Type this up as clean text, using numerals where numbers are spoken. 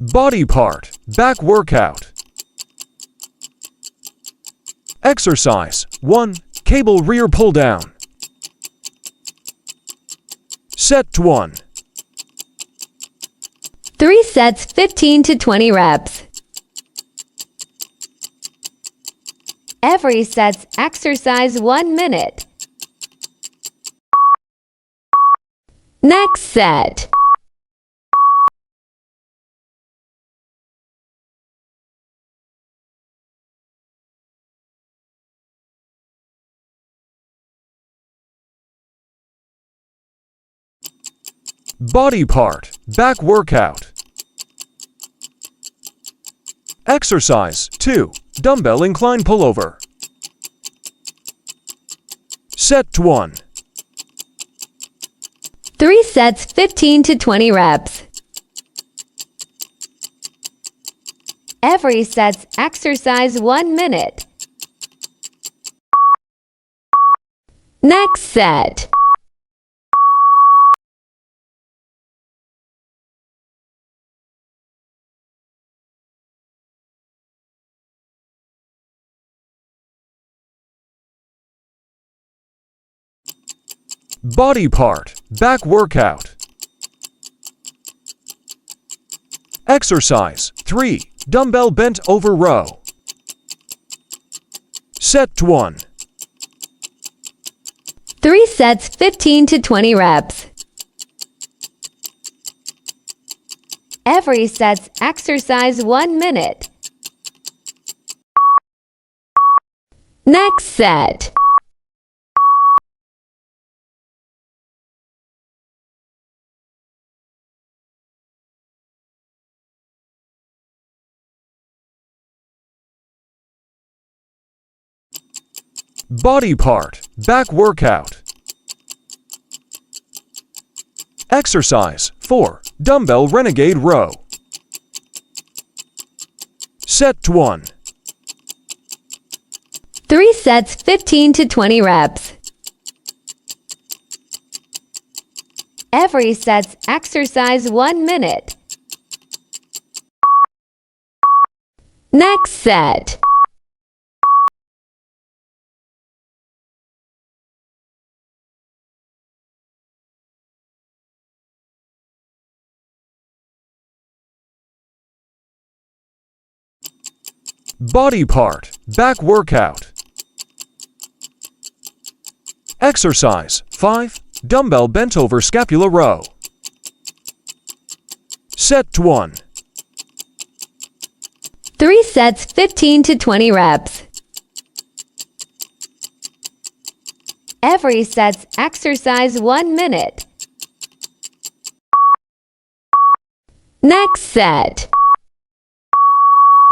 Body part, back workout. Exercise 1. Cable rear pull down. Set 1. 3 sets, 15 to 20 reps. Every set's exercise 1 minute. Next set. Body part, back workout. Exercise 2. Dumbbell incline pullover. Set 1. 3 sets, 15 to 20 reps. Every set's exercise 1 minute. Next set. Body part, back workout. Exercise 3. Dumbbell bent over row. Set 1. 3 sets, 15 to 20 reps. Every set's exercise 1 minute. Next set. Body part, back workout. Exercise 4. Dumbbell renegade row. Set 1. 3 sets, 15 to 20 reps. Every set's exercise 1 minute. Next set. Body part, back workout. Exercise 5. Dumbbell bent over scapula row. Set 1. 3 sets, 15 to 20 reps. Every set's exercise 1 minute. Next set.